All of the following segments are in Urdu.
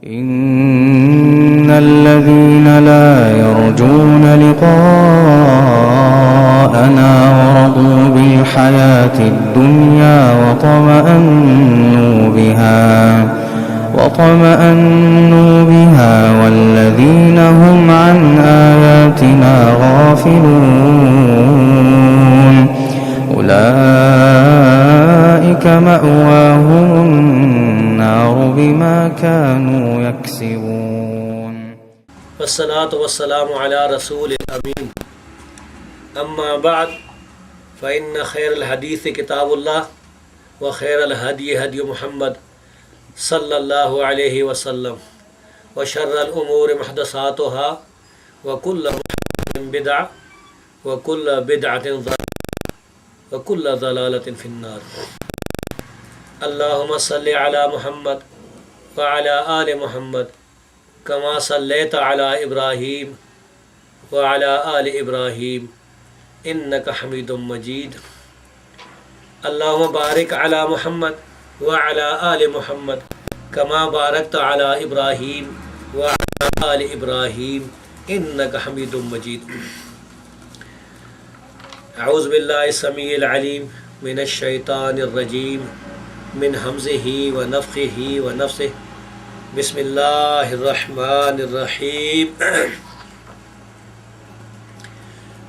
إن الذين لا يرجون لقاءنا ورضوا بالحياة الدنيا وطمأنوا بها والذين هم عن آياتنا غافلون أولئك مأواهم النار بما كانوا يكسبون والصلاة والسلام على رسول الأمين أما بعد فإن خير الحديث كتاب الله وخير الهدي هدي محمد صلى الله عليه وسلم وشر الأمور محدثاتها وكل محدثة بدعة وكل بدعة ضلالة وكل ضلالة في النار. اللهم صل على محمد وعلى آل محمد كما صليت على إبراهيم وعلى آل إبراهيم إنك حميد مجيد. اللهم بارك على محمد وعلى آل محمد كما باركت على إبراهيم وعلى آل إبراهيم إنك حميد مجيد. أعوذ بالله السميع العليم من الشيطان الرجيم من همزه ونفخه ونفثه. بسم الله الرحمن الرحيم.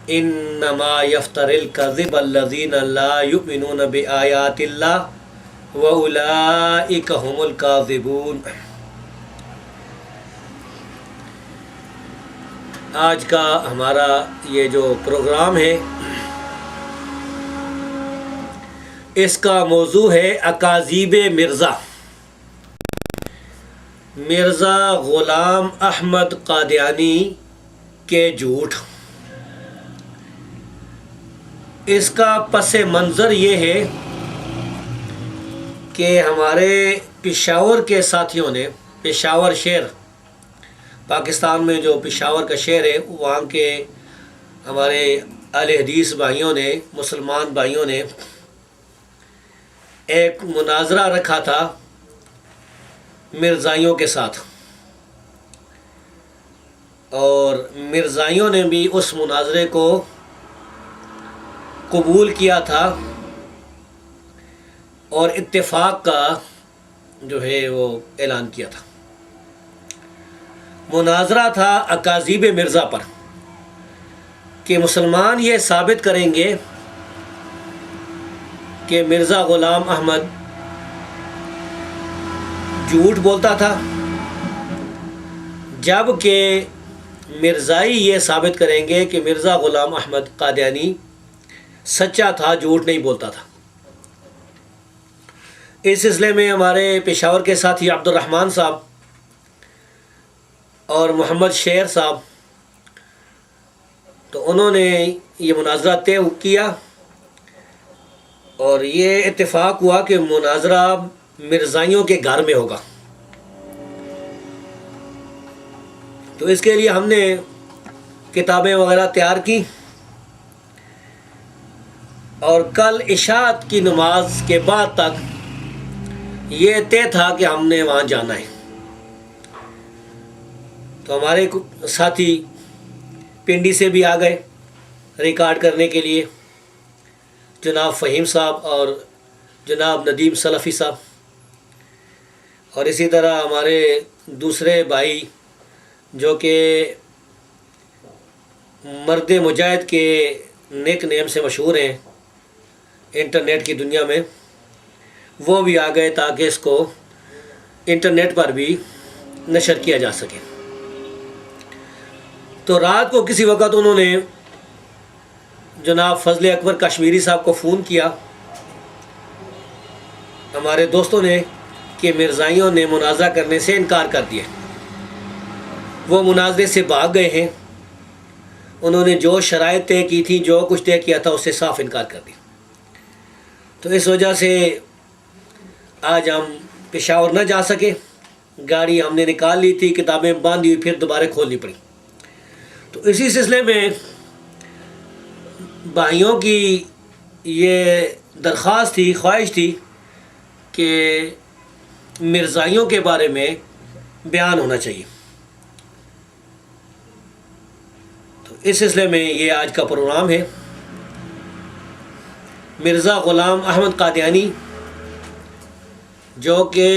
انما يفتر الكذب الذين لا يؤمنون بآيات الله واولئك هم الكاذبون. آج کا ہمارا یہ جو پروگرام ہے اس کا موضوع ہے اکاذیب مرزا. مرزا غلام احمد قادیانی کے جھوٹ. اس کا پس منظر یہ ہے کہ ہمارے پشاور کے ساتھیوں نے، پشاور شہر پاکستان میں جو پشاور کا شہر ہے، وہاں کے ہمارے اہل حدیث بھائیوں نے، مسلمان بھائیوں نے ایک مناظرہ رکھا تھا مرزائیوں کے ساتھ، اور مرزائیوں نے بھی اس مناظرے کو قبول کیا تھا اور اتفاق کا جو ہے وہ اعلان کیا تھا. مناظرہ تھا اکاذیب مرزا پر کہ مسلمان یہ ثابت کریں گے کہ مرزا غلام احمد جھوٹ بولتا تھا، جبکہ مرزائی یہ ثابت کریں گے کہ مرزا غلام احمد قادیانی سچا تھا، جھوٹ نہیں بولتا تھا. اس سلسلے میں ہمارے پشاور کے ساتھی عبد الرحمن صاحب اور محمد شیر صاحب، تو انہوں نے یہ مناظرہ طے کیا اور یہ اتفاق ہوا کہ مناظرہ مرزائیوں کے گھر میں ہوگا. تو اس کے لیے ہم نے کتابیں وغیرہ تیار کی اور کل عشاء کی نماز کے بعد تک یہ طے تھا کہ ہم نے وہاں جانا ہے. تو ہمارے ساتھی پنڈی سے بھی آ گئے ریکارڈ کرنے کے لیے، جناب فہیم صاحب اور جناب ندیم سلفی صاحب، اور اسی طرح ہمارے دوسرے بھائی جو کہ مرد مجاہد کے نیک نیم سے مشہور ہیں انٹرنیٹ کی دنیا میں، وہ بھی آ گئے تاکہ اس کو انٹرنیٹ پر بھی نشر کیا جا سکے. تو رات کو کسی وقت انہوں نے جناب فضل اکبر کشمیری صاحب کو فون کیا ہمارے دوستوں نے کہ مرزائیوں نے مناظرہ کرنے سے انکار کر دیا. وہ مناظرے سے بھاگ گئے ہیں. انہوں نے جو شرائط طے کی تھی، جو کچھ طے کیا تھا، اس سے صاف انکار کر دیا. تو اس وجہ سے آج ہم پشاور نہ جا سکے. گاڑی ہم نے نکال لی تھی، کتابیں باندھی ہوئی، پھر دوبارہ کھولنی پڑی. تو اسی سلسلے میں بھائیوں کی یہ درخواست تھی، خواہش تھی کہ مرزائیوں کے بارے میں بیان ہونا چاہیے۔ تو اس سلسلے میں یہ آج کا پروگرام ہے۔ مرزا غلام احمد قادیانی جو کہ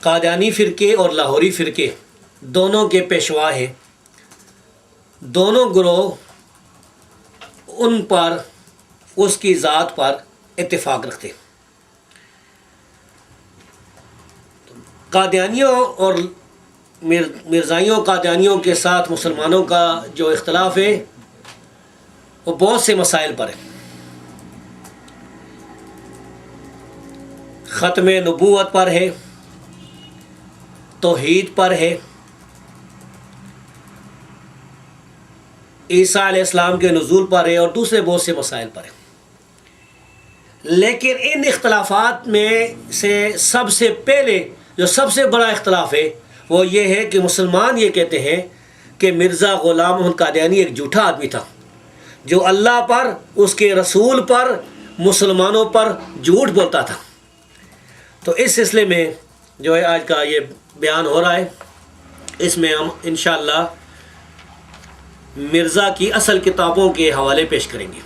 قادیانی فرقے اور لاہوری فرقے دونوں کے پیشوا ہیں، دونوں گروہ ان پر، اس کی ذات پر اتفاق رکھتے۔ قادیانیوں اور مرزائیوں قادیانیوں کے ساتھ مسلمانوں کا جو اختلاف ہے وہ بہت سے مسائل پر ہے۔ ختم نبوت پر ہے، توحید پر ہے، عیسیٰ علیہ السلام کے نزول پر ہے، اور دوسرے بہت سے مسائل پر ہے۔ لیکن ان اختلافات میں سے سب سے پہلے جو سب سے بڑا اختلاف ہے وہ یہ ہے کہ مسلمان یہ کہتے ہیں کہ مرزا غلام احمد قادیانی ایک جھوٹا آدمی تھا جو اللہ پر، اس کے رسول پر، مسلمانوں پر جھوٹ بولتا تھا۔ تو اس سلسلے میں جو ہے آج کا یہ بیان ہو رہا ہے، اس میں ہم انشاءاللہ مرزا کی اصل کتابوں کے حوالے پیش کریں گے۔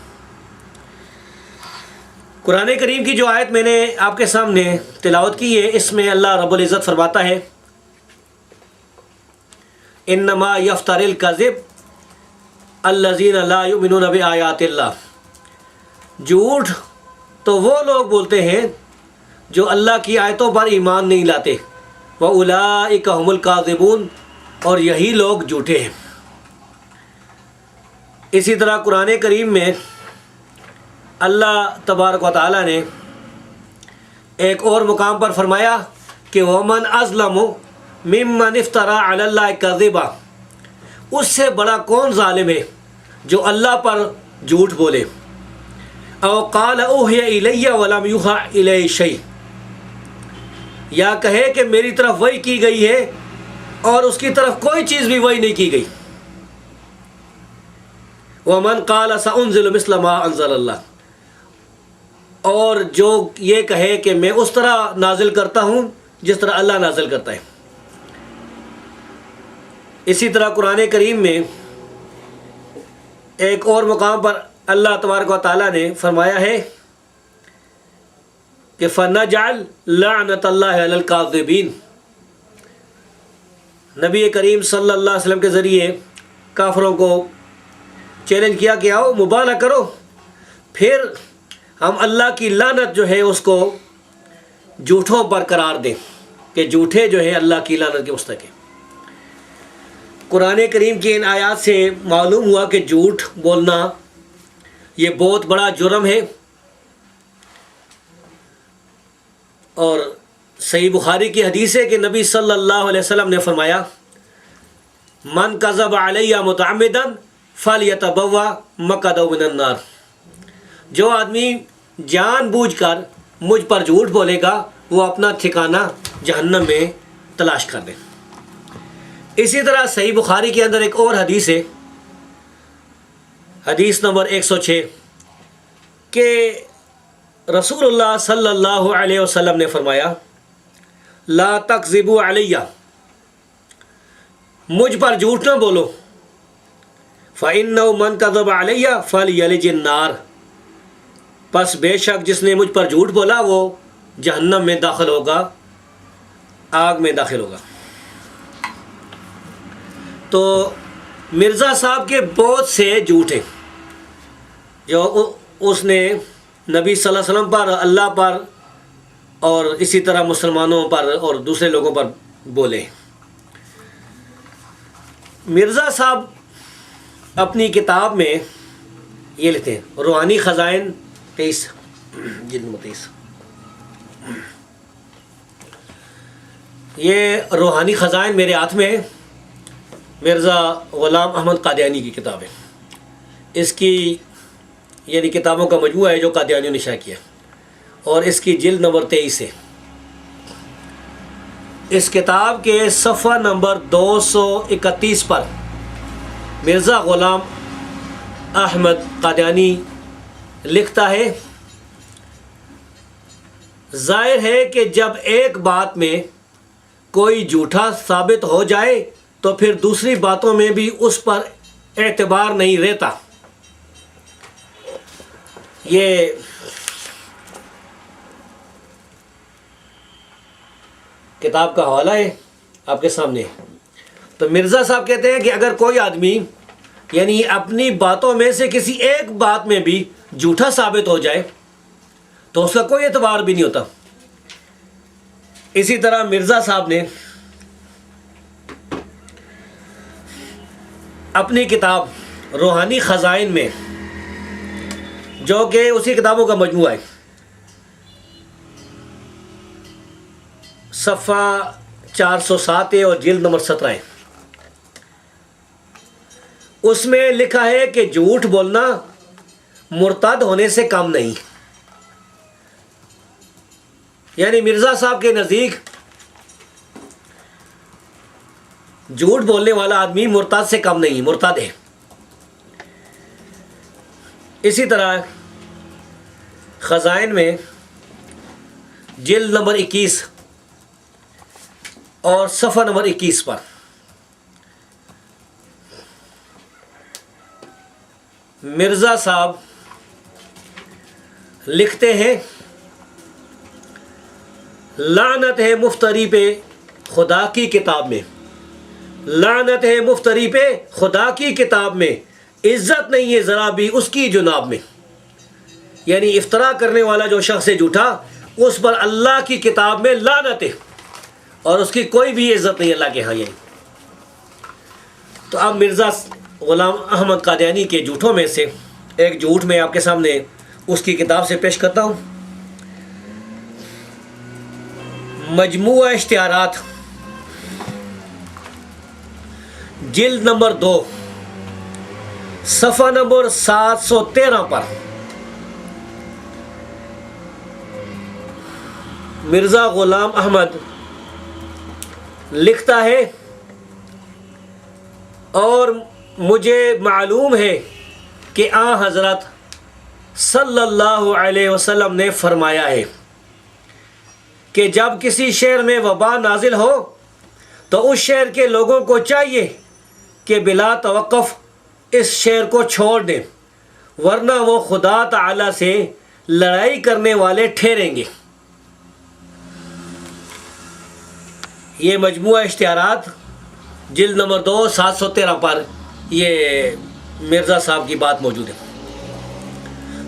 قرآن کریم کی جو آیت میں نے آپ کے سامنے تلاوت کی ہے، اس میں اللہ رب العزت فرماتا ہے انما یفتر الکذب الذین لا یؤمنون بآیات اللہ، جھوٹ تو وہ لوگ بولتے ہیں جو اللہ کی آیتوں پر ایمان نہیں لاتے، وَأُولَٰئِكَ هُمُ الْكَاذِبُونَ، اور یہی لوگ جھوٹے ہیں۔ اسی طرح قرآن کریم میں اللہ تبارک و تعالیٰ نے ایک اور مقام پر فرمایا کہ وَمَنْ أَظْلَمُ مِمَّنِ افْتَرَىٰ عَلَى اللَّهِ كَذِبًا، اس سے بڑا کون ظالم ہے جو اللہ پر جھوٹ بولے، او قال اوحی الی ولم یوحی الی شیء، یا کہے کہ میری طرف وحی کی گئی ہے اور اس کی طرف کوئی چیز بھی وحی نہیں کی گئی۔ ومن قال سأنزل مثل ما انزل اللہ، اور جو یہ کہے کہ میں اس طرح نازل کرتا ہوں جس طرح اللہ نازل کرتا ہے۔ اسی طرح قرآن کریم میں ایک اور مقام پر اللہ تبارک و تعالیٰ نے فرمایا ہے کہ فَنَجْعَلْ لَعْنَةَ اللَّهِ عَلَى الْكَاذِبِينَ، نبی کریم صلی اللہ علیہ وسلم کے ذریعے کافروں کو چیلنج کیا کہ آؤ مبالغہ کرو، پھر ہم اللہ کی لعنت جو ہے اس کو جھوٹوں پر قرار دیں کہ جھوٹے جو ہے اللہ کی لعنت کے مستحق ہیں۔ قرآن کریم کی ان آیات سے معلوم ہوا کہ جھوٹ بولنا یہ بہت بڑا جرم ہے، اور صحیح بخاری کی حدیث ہے کہ نبی صلی اللہ علیہ وسلم نے فرمایا من کذب علی متعمدا فلیتبوأ مقعدہ من النار، جو آدمی جان بوجھ کر مجھ پر جھوٹ بولے گا وہ اپنا ٹھکانہ جہنم میں تلاش کر دے۔ اسی طرح صحیح بخاری کے اندر ایک اور حدیث ہے، حدیث نمبر 106، کہ رسول اللہ صلی اللہ علیہ وسلم نے فرمایا لا تکذبوا علیہ، مجھ پر جھوٹ نہ بولو، فإنہ من کذب علیہ فلیلج النار، پس بے شک جس نے مجھ پر جھوٹ بولا وہ جہنم میں داخل ہوگا، آگ میں داخل ہوگا۔ تو مرزا صاحب کے بہت سے جھوٹ ہیں جو اس نے نبی صلی اللہ علیہ وسلم پر، اللہ پر، اور اسی طرح مسلمانوں پر اور دوسرے لوگوں پر بولے۔ مرزا صاحب اپنی کتاب میں یہ لکھتے ہیں، روحانی خزائن 23 جلد نمبر 23، یہ روحانی خزائن میرے ہاتھ میں ہے، مرزا غلام احمد قادیانی کی کتاب ہے۔ اس کی یعنی کتابوں کا مجموعہ ہے جو قادیانیوں نے شائع کیا، اور اس کی جلد نمبر 23 ہے۔ اس کتاب کے صفحہ نمبر 231 پر مرزا غلام احمد قادیانی لکھتا ہے، ظاہر ہے کہ جب ایک بات میں کوئی جھوٹا ثابت ہو جائے تو پھر دوسری باتوں میں بھی اس پر اعتبار نہیں رہتا. یہ کتاب کا حوالہ ہے آپ کے سامنے. تو مرزا صاحب کہتے ہیں کہ اگر کوئی آدمی یعنی اپنی باتوں میں سے کسی ایک بات میں بھی جھوٹا ثابت ہو جائے تو اس کا کوئی اعتبار بھی نہیں ہوتا. اسی طرح مرزا صاحب نے اپنی کتاب روحانی خزائن میں، جو کہ اسی کتابوں کا مجموعہ ہے، صفحہ 407 ہے اور جلد نمبر 17 ہے، اس میں لکھا ہے کہ جھوٹ بولنا مرتد ہونے سے کم نہیں. یعنی مرزا صاحب کے نزدیک جھوٹ بولنے والا آدمی مرتد سے کم نہیں، مرتد ہے. اسی طرح خزائن میں جلد نمبر 21 اور صفحہ نمبر 21 پر مرزا صاحب لکھتے ہیں، لعنت ہے مفتری پہ خدا کی کتاب میں، لعنت ہے مفتری پہ خدا کی کتاب میں، عزت نہیں ہے ذرا بھی اس کی جناب میں. یعنی افطرا کرنے والا جو شخص ہے جھوٹا، اس پر اللہ کی کتاب میں لعنت ہے اور اس کی کوئی بھی عزت نہیں اللہ کے ہاں. یعنی تو اب مرزا غلام احمد قادیانی کے جھوٹوں میں سے ایک جھوٹ میں آپ کے سامنے اس کی کتاب سے پیش کرتا ہوں. مجموعہ اشتہارات جلد نمبر 2 صفحہ نمبر 713 پر مرزا غلام احمد لکھتا ہے، اور مجھے معلوم ہے کہ آن حضرت صلی اللہ علیہ وسلم نے فرمایا ہے کہ جب کسی شہر میں وبا نازل ہو تو اس شہر کے لوگوں کو چاہیے کہ بلا توقف اس شہر کو چھوڑ دیں، ورنہ وہ خدا تعالی سے لڑائی کرنے والے ٹھہریں گے. یہ مجموعہ اشتہارات جلد نمبر 2 713 پر یہ مرزا صاحب کی بات موجود ہے.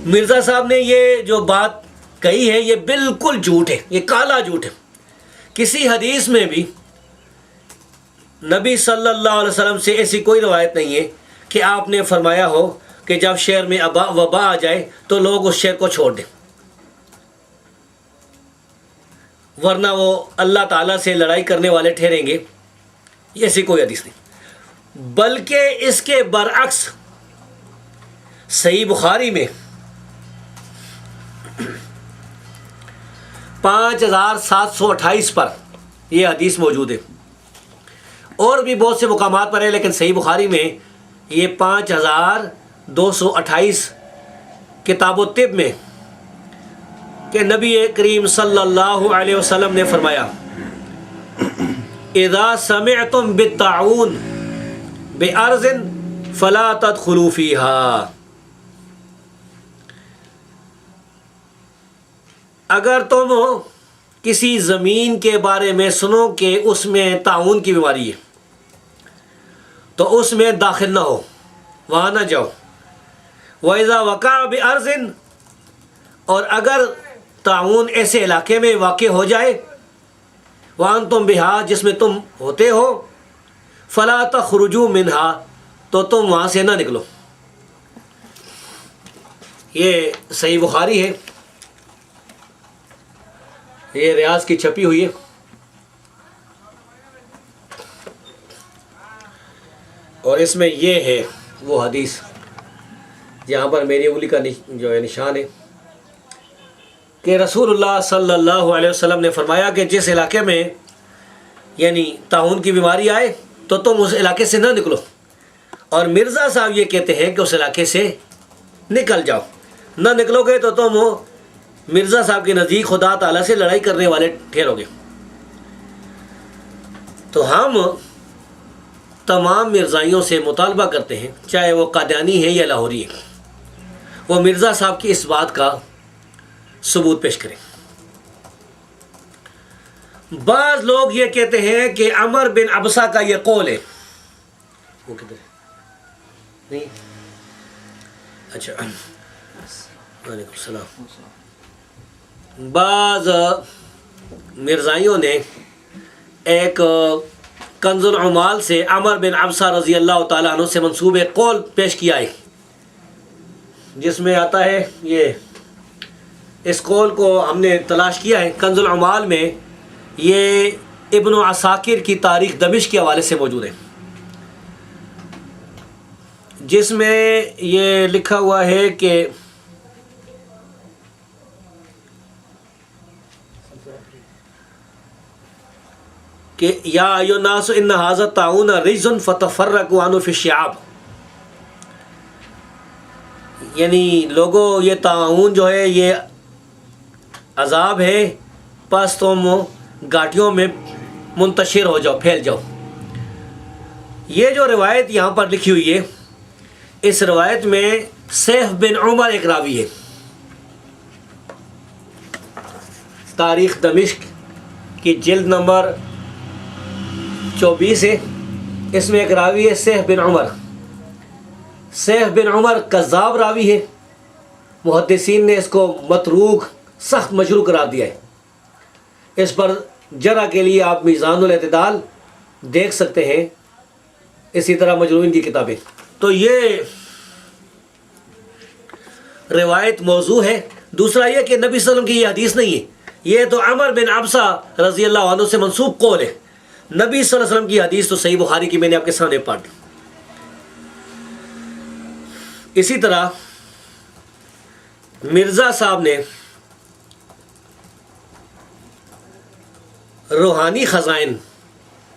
مرزا صاحب نے یہ جو بات کہی ہے یہ بالکل جھوٹ ہے، یہ کالا جھوٹ ہے. کسی حدیث میں بھی نبی صلی اللہ علیہ وسلم سے ایسی کوئی روایت نہیں ہے کہ آپ نے فرمایا ہو کہ جب شہر میں وبا آ جائے تو لوگ اس شہر کو چھوڑ دیں، ورنہ وہ اللہ تعالیٰ سے لڑائی کرنے والے ٹھہریں گے. یہ ایسی کوئی حدیث نہیں. بلکہ اس کے برعکس صحیح بخاری میں 5728 پر یہ حدیث موجود ہے، اور بھی بہت سے مقامات پر ہے، لیکن صحیح بخاری میں یہ 5228 کتاب الطب میں کہ نبی کریم صلی اللہ علیہ وسلم نے فرمایا، اذا سمعتم بالطاعون بارض فلا تدخلوا فیہا. اگر تم کسی زمین کے بارے میں سنو کہ اس میں طاعون کی بیماری ہے تو اس میں داخل نہ ہو، وہاں نہ جاؤ. وَإِذَا وَقَعَ بِأَرْضٍ، اور اگر طاعون ایسے علاقے میں واقع ہو جائے وَأَنْتُمْ بِهَا، جس میں تم ہوتے ہو، فَلَا تَخْرُجُوا مِنْهَا، تو تم وہاں سے نہ نکلو. یہ صحیح بخاری ہے، یہ ریاض کی چھپی ہوئی ہے. اور اس میں یہ ہے وہ حدیث جہاں پر میری انگلی کا جو ہے نشان ہے کہ رسول اللہ صلی اللہ علیہ وسلم نے فرمایا کہ جس علاقے میں یعنی طاعون کی بیماری آئے تو تم اس علاقے سے نہ نکلو. اور مرزا صاحب یہ کہتے ہیں کہ اس علاقے سے نکل جاؤ. نہ نکلو گے تو تم مرزا صاحب کے نزدیک خدا تعالیٰ سے لڑائی کرنے والے ٹھہرو گے. تو ہم تمام مرزائیوں سے مطالبہ کرتے ہیں، چاہے وہ قادیانی ہے یا لاہوری ہے، وہ مرزا صاحب کی اس بات کا ثبوت پیش کریں۔ بعض لوگ یہ کہتے ہیں کہ عمر بن عبسہ کا یہ قول ہے، وہ کدھر ہے؟ نہیں، اچھا، وعلیکم السلام۔ بعض مرزائیوں نے ایک کنز العمال سے عمر بن عبسہ رضی اللہ تعالیٰ عنہ سے منسوب ایک قول پیش کیا ہے، جس میں آتا ہے یہ، اس قول کو ہم نے تلاش کیا ہے کنز العمال میں، یہ ابن عساکر کی تاریخ دمشق کے حوالے سے موجود ہے، جس میں یہ لکھا ہوا ہے کہ یا ایھا الناس ان ھذا الطاعون رجز فتفرقوا عنہ فی الشعاب، یعنی لوگوں یہ طاعون جو ہے یہ عذاب ہے، پس تم گھاٹیوں میں منتشر ہو جاؤ، پھیل جاؤ۔ یہ جو روایت یہاں پر لکھی ہوئی ہے، اس روایت میں سیف بن عمر ایک راوی ہے، تاریخ دمشق کی جلد نمبر 24 ہے، اس میں ایک راوی ہے سیف بن عمر۔ سیف بن عمر کذاب راوی ہے، محدثین نے اس کو متروک، سخت مجروح قرار دیا ہے۔ اس پر جرح کے لیے آپ میزان الاعتدال دیکھ سکتے ہیں، اسی طرح مجروحین کی کتابیں۔ تو یہ روایت موضوع ہے۔ دوسرا یہ کہ نبی صلی اللہ علیہ وسلم کی یہ حدیث نہیں ہے، یہ تو عمر بن عبسہ رضی اللہ عنہ سے منسوب قول ہے۔ نبی صلی اللہ علیہ وسلم کی حدیث تو صحیح بخاری کی میں نے آپ کے سامنے پڑھ۔ اسی طرح مرزا صاحب نے روحانی خزائن،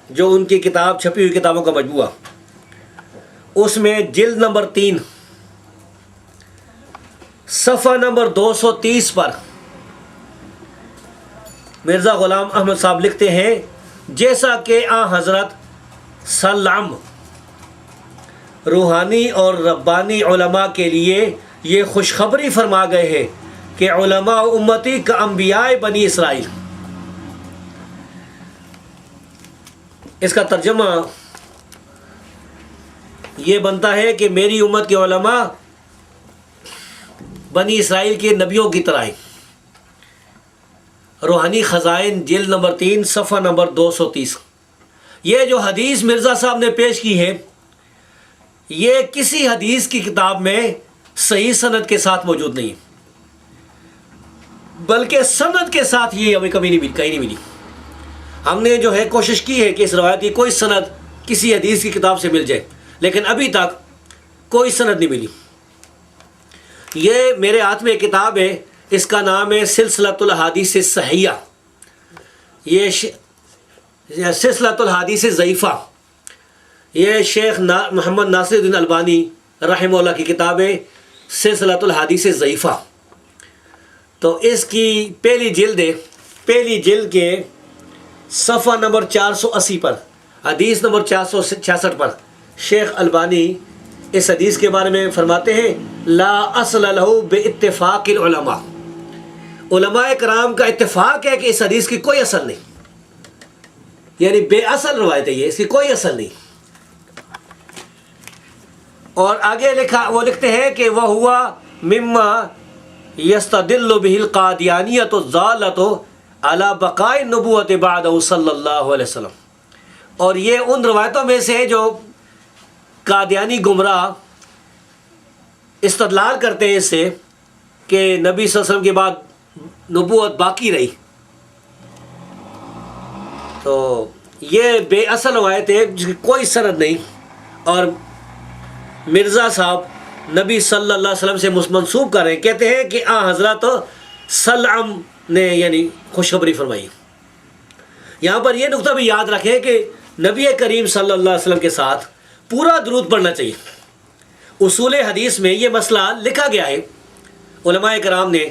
جو ان کی کتاب چھپی ہوئی کتابوں کا مجموعہ، اس میں جلد نمبر 3 صفحہ نمبر 230 پر مرزا غلام احمد صاحب لکھتے ہیں، جیسا کہ حضرت سلام روحانی اور ربانی علماء کے لیے یہ خوشخبری فرما گئے ہیں کہ علماء امتی کا انبیاء بنی اسرائیل۔ اس کا ترجمہ یہ بنتا ہے کہ میری امت کے علماء بنی اسرائیل کے نبیوں کی طرح ہیں۔ روحانی خزائن جلد نمبر 3 صفحہ نمبر 230۔ یہ جو حدیث مرزا صاحب نے پیش کی ہے، یہ کسی حدیث کی کتاب میں صحیح سند کے ساتھ موجود نہیں، بلکہ سند کے ساتھ یہ ہمیں کہیں نہیں ملی۔ ہم نے جو ہے کوشش کی ہے کہ اس روایت کی کوئی سند کسی حدیث کی کتاب سے مل جائے، لیکن ابھی تک کوئی سند نہیں ملی۔ یہ میرے ہاتھ میں ایک کتاب ہے، اس کا نام ہے سلسلۃ الحادیث الصحیحہ، یہ سلسلۃ الحادیث ضعیفہ، یہ شیخ محمد ناصر الدین البانی رحمہ اللہ کی کتاب ہے سلسلۃ الحادیث ضعیفہ۔ تو اس کی پہلی جلد ہے، پہلی جلد کے صفحہ نمبر 480 پر، حدیث نمبر 466 پر شیخ البانی اس حدیث کے بارے میں فرماتے ہیں، لا اصل لہ باتفاق العلماء، علماء کرام کا اتفاق ہے کہ اس حدیث کی کوئی اصل نہیں، یعنی بے اصل روایت ہے یہ، اس کی کوئی اصل نہیں۔ اور آگے وہ لکھتے ہیں کہ وہ ہوا مما یستدل بہ القادیانیۃ الضالۃ علی بقاء النبوۃ بعدہ صلی اللہ علیہ وسلم، اور یہ ان روایتوں میں سے ہے جو قادیانی گمراہ استدلال کرتے ہیں اس سے کہ نبی صلی اللہ علیہ وسلم کے بعد نبوت باقی رہی۔ تو یہ بے اصل روایت ہے جس کی کوئی سند نہیں، اور مرزا صاحب نبی صلی اللہ علیہ وسلم سے منسوب کر رہے ہیں، کہتے ہیں کہ حضرت سلام نے یعنی خوشخبری فرمائی۔ یہاں پر یہ نقطہ بھی یاد رکھیں کہ نبی کریم صلی اللہ علیہ وسلم کے ساتھ پورا درود پڑھنا چاہیے۔ اصول حدیث میں یہ مسئلہ لکھا گیا ہے، علماء کرام نے،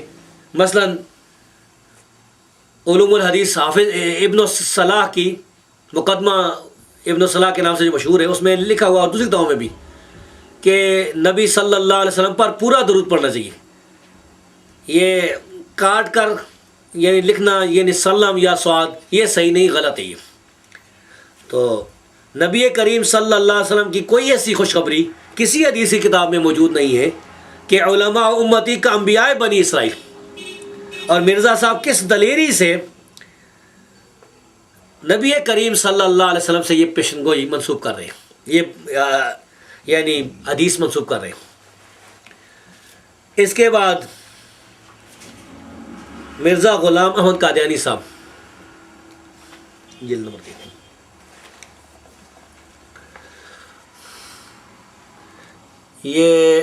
مثلا علوم الحدیث حافظ ابن صلاح کی مقدمہ ابن صلاح کے نام سے جو مشہور ہے، اس میں لکھا ہوا اور دوسری کتابوں میں بھی کہ نبی صلی اللہ علیہ وسلم پر پورا درود پڑھنا چاہیے. یہ کاٹ کر یعنی لکھنا یعنی سلم یا سعاد یہ صحیح نہیں، غلط ہے یہ. تو نبی کریم صلی اللہ علیہ وسلم کی کوئی ایسی خوشخبری کسی حدیثی کتاب میں موجود نہیں ہے کہ علماء امتی کا انبیاء بنی اسرائیل. اور مرزا صاحب کس دلیری سے نبی کریم صلی اللہ علیہ وسلم سے یہ پیشن گوئی منسوب کر رہے ہیں، یہ یعنی حدیث منسوب کر رہے ہیں. اس کے بعد مرزا غلام احمد قادیانی صاحب، جلد نمبر 3. یہ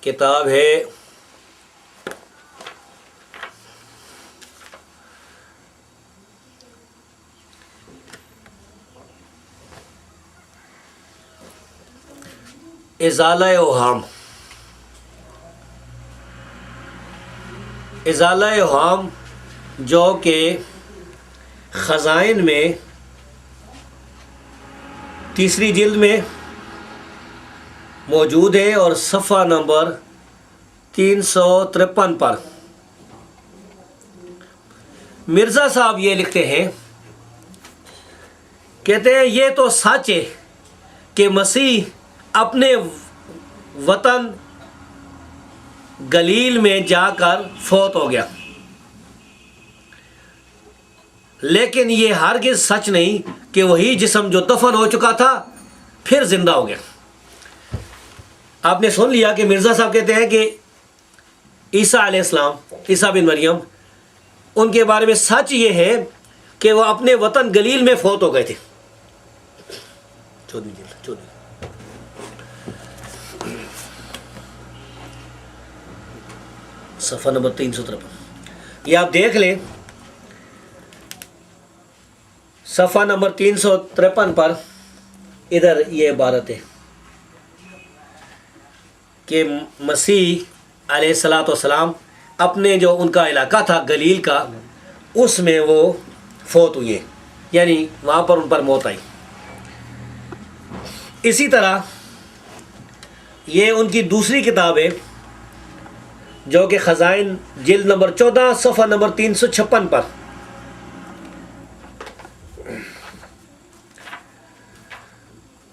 کتاب ہے ازالہ اوہام. ازالہ اوہام جو کہ خزائن میں تیسری جلد میں موجود ہے اور صفحہ نمبر 353 پر مرزا صاحب یہ لکھتے ہیں، کہتے ہیں یہ تو سچ ہے کہ مسیح اپنے وطن گلیل میں جا کر فوت ہو گیا، لیکن یہ ہرگز سچ نہیں کہ وہی جسم جو دفن ہو چکا تھا پھر زندہ ہو گیا. آپ نے سن لیا کہ مرزا صاحب کہتے ہیں کہ عیسیٰ علیہ السلام، عیسیٰ بن مریم، ان کے بارے میں سچ یہ ہے کہ وہ اپنے وطن گلیل میں فوت ہو گئے تھے. صفحہ نمبر 353 یہ آپ دیکھ لیں. صفحہ نمبر 353 پر ادھر یہ عبارت ہے کہ مسیح علیہ الصلاۃ والسلام اپنے جو ان کا علاقہ تھا گلیل کا، اس میں وہ فوت ہوئے، یعنی وہاں پر ان پر موت آئی. اسی طرح یہ ان کی دوسری کتاب ہے جو کہ خزائن جلد نمبر 14 صفحہ نمبر 356 پر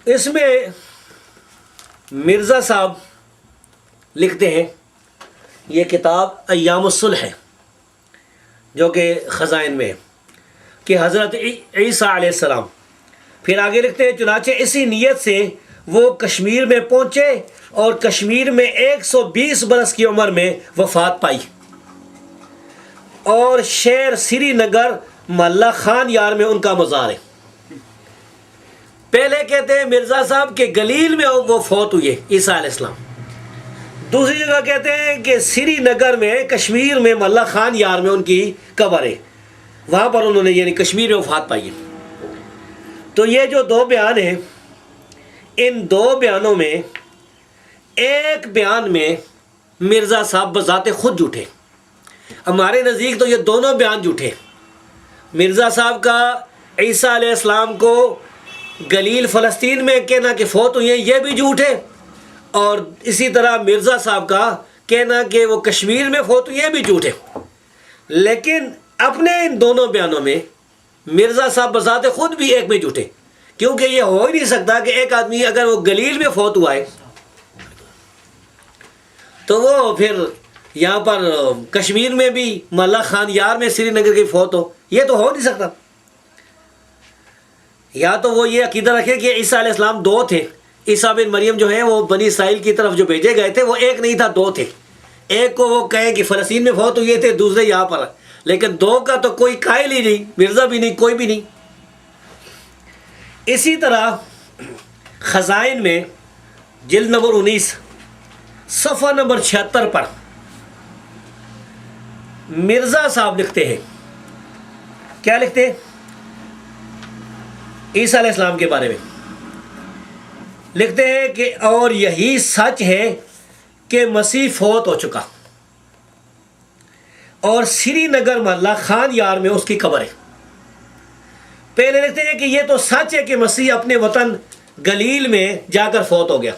اس میں مرزا صاحب لکھتے ہیں، یہ کتاب ایام الصلح ہے جو کہ خزائن میں ہے، کہ حضرت عیسیٰ علیہ السلام، پھر آگے لکھتے ہیں چنانچہ اسی نیت سے وہ کشمیر میں پہنچے اور کشمیر میں 120 برس کی عمر میں وفات پائی، اور شہر سری نگر محلہ خان یار میں ان کا مزار ہے. پہلے کہتے ہیں مرزا صاحب کہ گلیل میں وہ فوت ہوئے عیسیٰ علیہ السلام، دوسری جگہ کہتے ہیں کہ سری نگر میں کشمیر میں محلہ خان یار میں ان کی قبر ہے، وہاں پر انہوں نے یعنی کشمیر میں وفات پائی ہے. تو یہ جو دو بیان ہیں، ان دو بیانوں میں ایک بیان میں مرزا صاحب بذات خود جھوٹے. ہمارے نزدیک تو یہ دونوں بیان جھوٹے. مرزا صاحب کا عیسیٰ علیہ السلام کو گلیل فلسطین میں کہنا کہ فوت ہوئی ہیں یہ بھی جھوٹ ہے، اور اسی طرح مرزا صاحب کا کہنا کہ وہ کشمیر میں فوت ہوئی ہیں یہ بھی جھوٹ ہے. لیکن اپنے ان دونوں بیانوں میں مرزا صاحب بذات خود بھی ایک میں جھوٹے، کیونکہ یہ ہو ہی نہیں سکتا کہ ایک آدمی اگر وہ گلیل میں فوت ہوا ہے تو وہ پھر یہاں پر کشمیر میں بھی محلہ خان یار میں سری نگر کی فوت ہو، یہ تو ہو نہیں سکتا. یا تو وہ یہ عقیدہ رکھے کہ عیسیٰ علیہ السلام دو تھے، عیسیٰ بن مریم جو ہیں وہ بنی اسرائیل کی طرف جو بھیجے گئے تھے وہ ایک نہیں تھا، دو تھے. ایک کو وہ کہیں کہ فلسطین میں فوت ہوئے تھے، دوسرے یہاں پر، لیکن دو کا تو کوئی قائل ہی نہیں، مرزا بھی نہیں، کوئی بھی نہیں. اسی طرح خزائن میں جلد نمبر 19 صفحہ نمبر 76 پر مرزا صاحب لکھتے ہیں، کیا لکھتے ہیں عیسیٰ علیہ السلام کے بارے میں؟ لکھتے ہیں کہ اور یہی سچ ہے کہ مسیح فوت ہو چکا اور سری نگر محلہ خان یار میں اس کی قبر ہے. پہلے لکھتے ہیں کہ یہ تو سچ ہے کہ مسیح اپنے وطن گلیل میں جا کر فوت ہو گیا،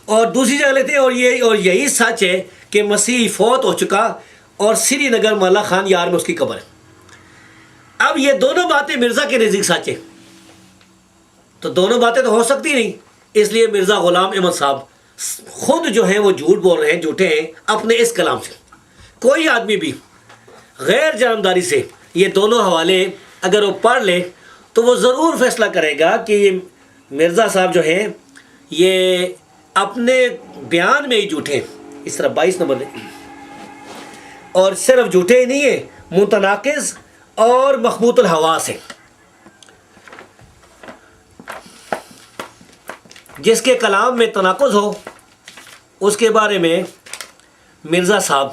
اور دوسری جگہ لکھتے ہیں اور یہی سچ ہے کہ مسیح فوت ہو چکا اور سری نگر مالا خان یار میں اس کی قبر ہے۔ اب یہ دونوں باتیں مرزا کے نزدیک سچ ہے، تو دونوں باتیں تو ہو سکتی نہیں، اس لیے مرزا غلام احمد صاحب خود جو ہیں وہ جھوٹ بول رہے ہیں، جھوٹے ہیں اپنے اس کلام سے۔ کوئی آدمی بھی غیر جانبداری سے یہ دونوں حوالے اگر وہ پڑھ لے تو وہ ضرور فیصلہ کرے گا کہ یہ مرزا صاحب جو ہیں یہ اپنے بیان میں ہی جھوٹے ہیں۔ اس طرح 22 نمبر دیں، اور صرف جھوٹے ہی نہیں ہیں، متناقض اور مخبوط الحواس ہیں۔ جس کے کلام میں تناقض ہو اس کے بارے میں مرزا صاحب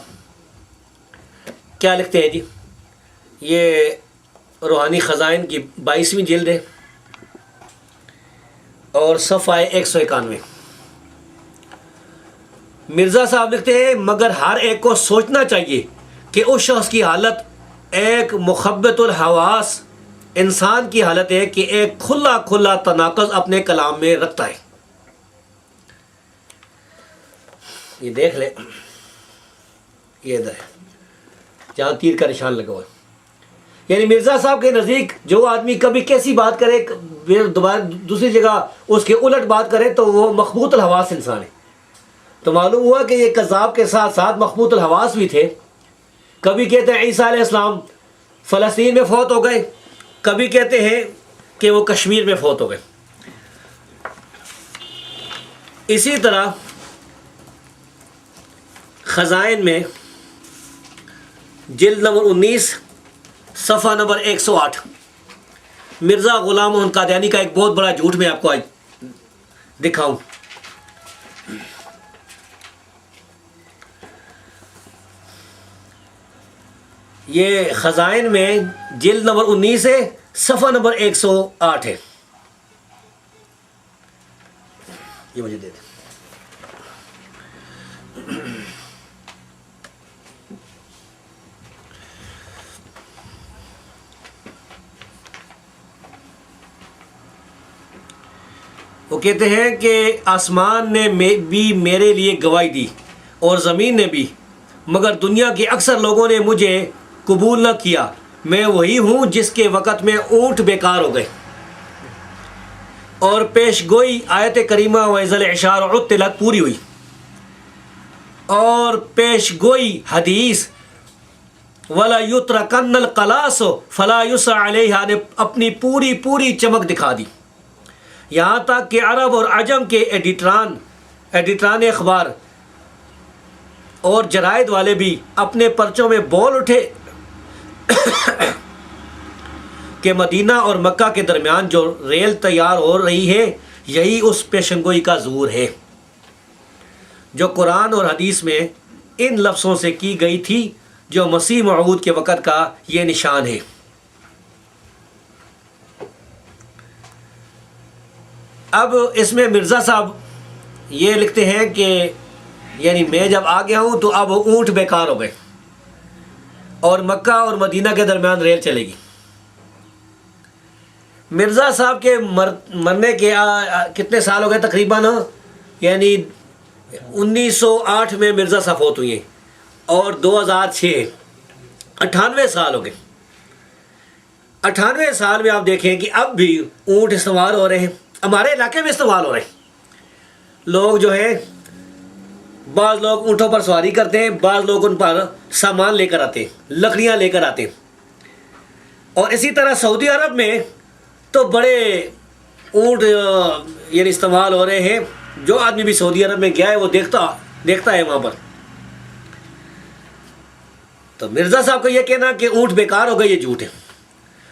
کیا لکھتے ہیں جی؟ یہ روحانی خزائن کی 22ویں جلد ہے اور صفحہ 191۔ مرزا صاحب لکھتے ہیں مگر ہر ایک کو سوچنا چاہیے کہ اس شخص کی حالت ایک مخبت الحواس انسان کی حالت ہے کہ ایک کھلا کھلا تناقض اپنے کلام میں رکھتا ہے۔ یہ دیکھ لے، یہ ادھر ہے جہاں تیر کا نشان لگا ہوا ہے۔ یعنی مرزا صاحب کے نزدیک جو آدمی کبھی کیسی بات کرے دوبارہ دوسری جگہ اس کے الٹ بات کرے تو وہ مخبوط الحواس انسان ہے۔ تو معلوم ہوا کہ یہ کذاب کے ساتھ ساتھ مخبوط الحواس بھی تھے۔ کبھی کہتے ہیں عیسیٰ علیہ السلام فلسطین میں فوت ہو گئے، کبھی کہتے ہیں کہ وہ کشمیر میں فوت ہو گئے۔ اسی طرح خزائن میں جلد نمبر 19 صفحہ نمبر 108 مرزا غلام محمد قادیانی کا ایک بہت بڑا جھوٹ میں آپ کو آج دکھاؤں۔ یہ خزائن میں جلد نمبر 19 ہے، صفحہ نمبر 108 ہے، یہ مجھے دے دیں۔ وہ کہتے ہیں کہ آسمان نے بھی میرے لیے گواہی دی اور زمین نے بھی، مگر دنیا کے اکثر لوگوں نے مجھے قبول نہ کیا۔ میں وہی ہوں جس کے وقت میں اونٹ بیکار ہو گئے اور پیش گوئی آیت کریمہ وَإِذَا الْعِشَارُ عُطِّلَتْ پوری ہوئی، اور پیش گوئی حدیث وَلَا يُتْرَكَنَّ الْقَلَاصُ فَلَا يُسْعَ عَلَيْهَا نے اپنی پوری چمک دکھا دی۔ یہاں تک کہ عرب اور عجم کے ایڈیٹران اخبار اور جرائد والے بھی اپنے پرچوں میں بول اٹھے کہ مدینہ اور مکہ کے درمیان جو ریل تیار ہو رہی ہے یہی اس پیشنگوئی کا ظہور ہے جو قرآن اور حدیث میں ان لفظوں سے کی گئی تھی، جو مسیح موعود کے وقت کا یہ نشان ہے۔ اب اس میں مرزا صاحب یہ لکھتے ہیں کہ یعنی میں جب آ گیا ہوں تو اب اونٹ بیکار ہو گئے اور مکہ اور مدینہ کے درمیان ریل چلے گی۔ مرزا صاحب کے مرنے کے کتنے سال ہو گئے تقریباً؟ یعنی 1908 میں مرزا صاحب فوت ہوئی ہیں اور 2006 98 سال ہو گئے۔ 98 سال میں آپ دیکھیں کہ اب بھی اونٹ استعمال ہو رہے ہیں، ہمارے علاقے میں استعمال ہو رہے ہیں۔ لوگ جو ہیں بعض لوگ اونٹوں پر سواری کرتے ہیں، بعض لوگ ان پر سامان لے کر آتے ہیں، لکڑیاں لے کر آتے ہیں۔ اور اسی طرح سعودی عرب میں تو بڑے اونٹ یعنی استعمال ہو رہے ہیں۔ جو آدمی بھی سعودی عرب میں گیا ہے وہ دیکھتا ہے وہاں پر۔ تو مرزا صاحب کا یہ کہنا کہ اونٹ بیکار ہو گئے یہ جھوٹ ہے۔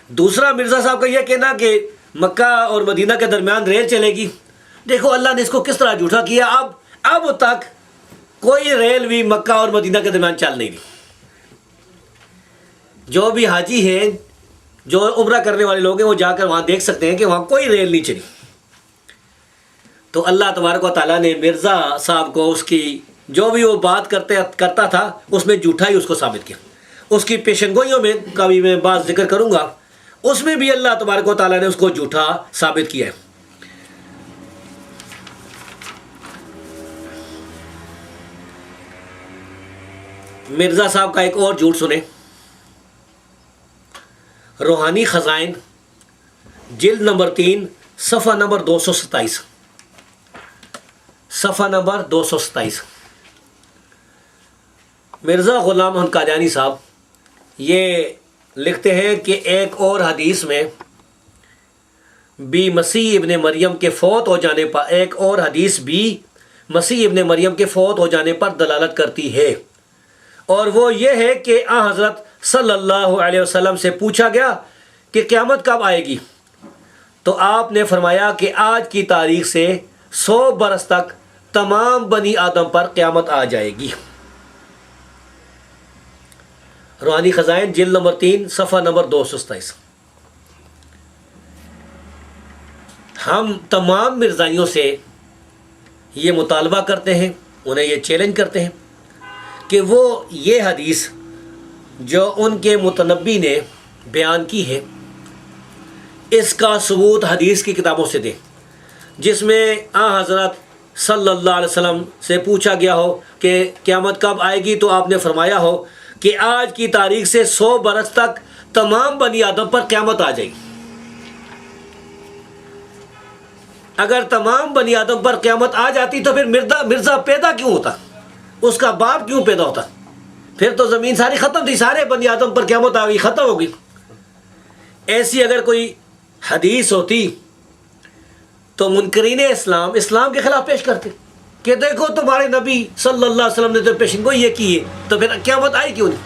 دوسرا مرزا صاحب کا یہ کہنا کہ مکہ اور مدینہ کے درمیان ریل چلے گی، دیکھو اللہ نے اس کو کس طرح جھوٹا کیا۔ اب تک کوئی ریل بھی مکہ اور مدینہ کے درمیان چل نہیں رہی۔ جو بھی حاجی ہیں، جو عمرہ کرنے والے لوگ ہیں، وہ جا کر وہاں دیکھ سکتے ہیں کہ وہاں کوئی ریل نہیں چلی۔ تو اللہ تبارک و تعالیٰ نے مرزا صاحب کو اس کی جو بھی وہ بات کرتا تھا اس میں جھوٹا ہی اس کو ثابت کیا۔ اس کی پیشن گوئیوں میں کا بھی میں بات ذکر کروں گا، اس میں بھی اللہ تبارک و تعالیٰ نے اس کو جھوٹا ثابت کیا ہے۔ مرزا صاحب کا ایک اور جھوٹ سنیں۔ روحانی خزائن جلد نمبر 3 صفحہ نمبر 227، صفحہ نمبر 227۔ مرزا غلام محمد قادیانی صاحب یہ لکھتے ہیں کہ ایک اور حدیث میں بھی مسیح ابن مریم کے فوت ہو جانے پر، ایک اور حدیث بھی مسیح ابن مریم کے فوت ہو جانے پر دلالت کرتی ہے، اور وہ یہ ہے کہ حضرت صلی اللہ علیہ وسلم سے پوچھا گیا کہ قیامت کب آئے گی، تو آپ نے فرمایا کہ آج کی تاریخ سے 100 برس تک تمام بنی آدم پر قیامت آ جائے گی۔ روحانی خزائن جلد نمبر 3 صفحہ نمبر 227۔ ہم تمام مرزائیوں سے یہ مطالبہ کرتے ہیں، انہیں یہ چیلنج کرتے ہیں کہ وہ یہ حدیث جو ان کے متنبی نے بیان کی ہے، اس کا ثبوت حدیث کی کتابوں سے دیں، جس میں حضرت صلی اللہ علیہ وسلم سے پوچھا گیا ہو کہ قیامت کب آئے گی، تو آپ نے فرمایا ہو کہ آج کی تاریخ سے 100 برس تک تمام بنی آدم پر قیامت آ جائے گی۔ اگر تمام بنی آدم پر قیامت آ جاتی تو پھر مرزا پیدا کیوں ہوتا، اس کا باپ کیوں پیدا ہوتا؟ پھر تو زمین ساری ختم تھی، سارے بنی آدم پر قیامت آ گئی، ختم ہو گئی۔ ایسی اگر کوئی حدیث ہوتی تو منکرین اسلام کے خلاف پیش کرتے کہ دیکھو تمہارے نبی صلی اللہ علیہ وسلم نے تو پیشن گوئی یہ کی ہے، تو پھر قیامت آئی کیوں نہیں؟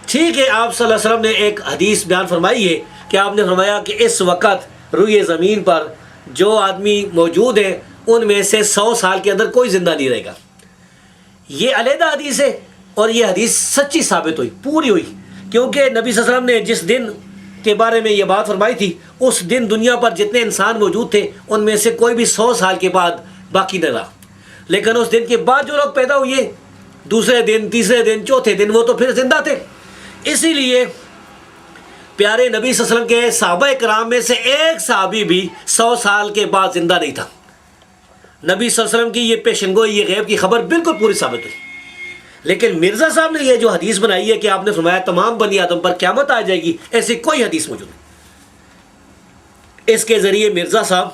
ٹھیک ہے، آپ صلی اللہ علیہ وسلم نے ایک حدیث بیان فرمائی ہے کہ آپ نے فرمایا کہ اس وقت روئے زمین پر جو آدمی موجود ہیں ان میں سے 100 سال کے اندر کوئی زندہ نہیں رہے گا۔ یہ علیحدہ حدیث ہے، اور یہ حدیث سچی ثابت ہوئی، پوری ہوئی، کیونکہ نبی صلی اللہ علیہ وسلم نے جس دن کے بارے میں یہ بات فرمائی تھی، اس دن دنیا پر جتنے انسان موجود تھے ان میں سے کوئی بھی 100 سال کے بعد باقی نہ رہا، لیکن اس دن کے بعد جو لوگ پیدا ہوئے، دوسرے دن، تیسرے دن، چوتھے دن، وہ تو پھر زندہ تھے۔ اسی لیے پیارے نبی صلی اللہ علیہ وسلم کے صحابہ کرام میں سے ایک صحابی بھی 100 سال کے بعد زندہ نہیں تھا۔ نبی صلی اللہ علیہ وسلم کی یہ پیشن گوئی، یہ غیب کی خبر بالکل پوری ثابت ہوئی۔ لیکن مرزا صاحب نے یہ جو حدیث بنائی ہے کہ آپ نے فرمایا تمام بنی آدم پر قیامت آ جائے گی، ایسی کوئی حدیث موجود نہیں۔ اس کے ذریعے مرزا صاحب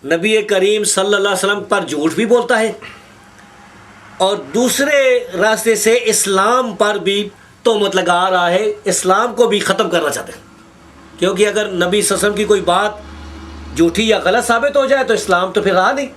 نبی کریم صلی اللہ علیہ وسلم پر جھوٹ بھی بولتا ہے، اور دوسرے راستے سے اسلام پر بھی تہمت لگا رہا ہے، اسلام کو بھی ختم کرنا چاہتے ہیں، کیونکہ اگر نبی صلی اللہ علیہ وسلم کی کوئی بات جھوٹی یا غلط ثابت ہو جائے تو اسلام تو پھر رہا نہیں۔